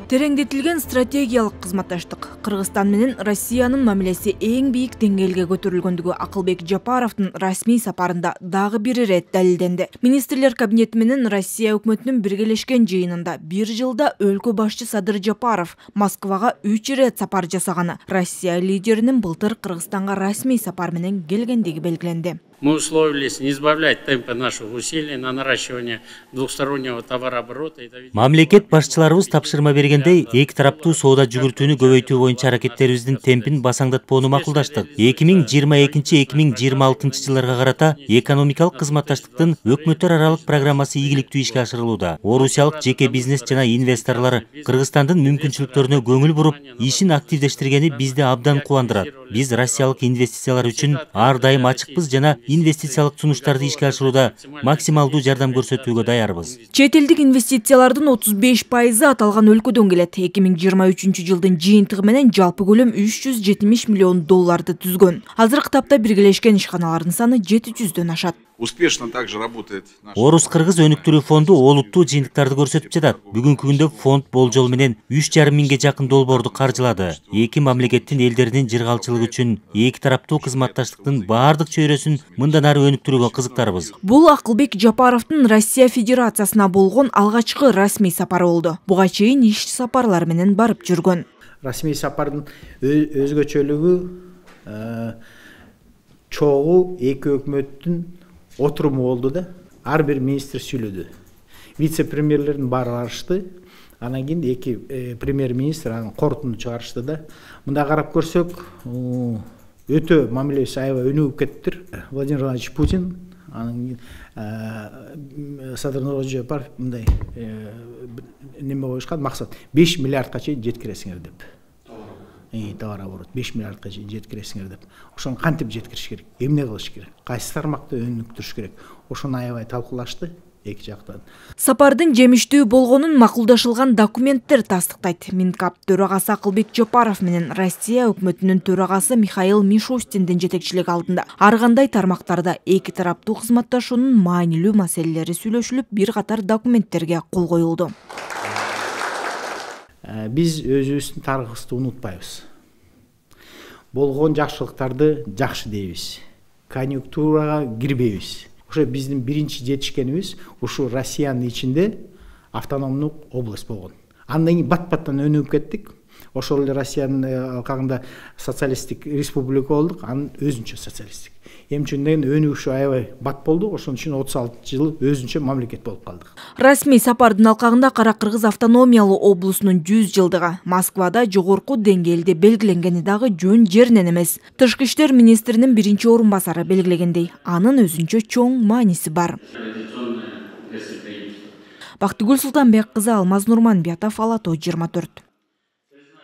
Тереңдетилген стратегиялык кызматташтык. Кыргызстан менен Россиянын мамилеси эң бийик деңгээлге көтөрүлгөндүгү Акылбек Жапаровдун расмий сапарында дагы бир ирет далилденди. Министрлер кабинети менен Россия өкмөтүнүн биргелешкен жыйынында бир жылда өлкө башчы Садыр Жапаров Москвага 3 ирет сапар жасаганы, Россия лидеринин былтыр Кыргызстанга расмий сапар менен келгендиги белгиленди. Мы условились не избавлять темпа наших усилий на наращивание двухстороннего товарооборота. Мамлекет башчыларыбыз тапшырма бергендей, эки тараптуу соода жүгүртүүнү көбөйтүү боюнча аракеттерибиздин темпин басаңдатпоону макулдаштык. 2022-2026 жылдарга карата экономикалык кызматташтыктын өкмөттөр аралык программасы ийгиликтүү ишке ашырылууда. Орусиялык жеке бизнес жана инвесторлор Кыргызстандын мүмкүнчүлүктөрүнө көңүл буруп, ишин активдештиргени бизди абдан кубандырат. Биз россиялык инвестициялар үчүн ар дайым ачыкпыз жана инвестициялык сунуштарды ишке ашырууда максималдуу жардам көрсөтүүгө даярбыз. Чет элдик инвестициялардын 35% аталган өлкөдөн келет. 2023 жылдын жыйынтыгы менен жалпы көлөм $370 миллион түзгөн. Азыркы тапта биргелешкен ишканалардын саны 700дөн ашат. Успешно также работает. Орус-Кыргыз өнүктүрүү фонду олуттуу жыйынтыктарды көрсөтүп жатат. Бүгүнкү күндө фонд болжол менен 3,5 миңге жакын долбоорду каржылады. Эки мамлекеттин элдеринин жыргалчылыгы үчүн эки тараптуу кызматташтыктын баардык чөйрөсүн мындан ары өнүктүрүүгө кызыктарбыз. Бул Акылбек Жапаровдун Россия Федерациясына болгон алгачкы расмий сапары болду. Буга чейин иш сапарлар менен барып жүргөн. Расмий сапардын өзгөчөлүгү чогуу эки өкмөттүн отуруму болду да, ар бир министр сүйлөдү. Вице-премьерлердин баары барышты. Анан кийин эки премьер-министр анын корутунду чыгарышты да. Мында карап көрсөк, өтө мамилеси аябай өнүгүп кеттир. Владимир Владимирович Путин, анан Садыр Жапаров мындай неме коюшкан максат 5 миллиардка чейин жеткиресиңер деп. Товарооборот 5 миллиардка чейин жеткиресиңер деп. Ошону кантип жеткириш керек? Эмне кылыш керек? Кайсы тармакты өнүктүрүш керек? Ошону аябай талкуулашты эки жактан. Сапардын жемиштүү болгонун макулдашылган документтер тастыктайт. Минкап төрагасы Акылбек Жапаров менен Россия өкмөтүнүн төрагасы Михаил Мишустиндин жетекчилиги алдында ар кандай тармактарда эки тараптуу кызматташуунун маанилүү маселелери сүйлөшүлүп, бир катар документтерге кол коюлду. Биз өзүбүздүн тарыхыбызды унутпайбыз. Болгон жакшылыктарды жакшы дейбиз. Конъюнктурага кирбейбиз. Ошо биздин биринчи жетишкенибиз ушу Россиянын ичинде автономдук область болгон. Андан кийин бат-баттан өнүгүп кеттик. Ошол эле Россиянын алкагында социалисттик республика болдук, анын өзүнчө социалисттик. Эми үчүн өнүгүшү аябай бат болду, ошон үчүн 36 жыл өзүнчө мамлекет болуп калдык. Расмий сапардын алкагында Кара Кыргыз автономиялуу облусунун 100 жылдыгы Москвада жогорку деңгээлде белгиленгени дагы жөн жеринен эмес. Тышкы иштер министринин биринчи орун басары белгилегендей, анын өзүнчө чоң мааниси бар. Бактыгүл Султанбек кызы, Алмаз Нурманбетов, Ала Тоо 24.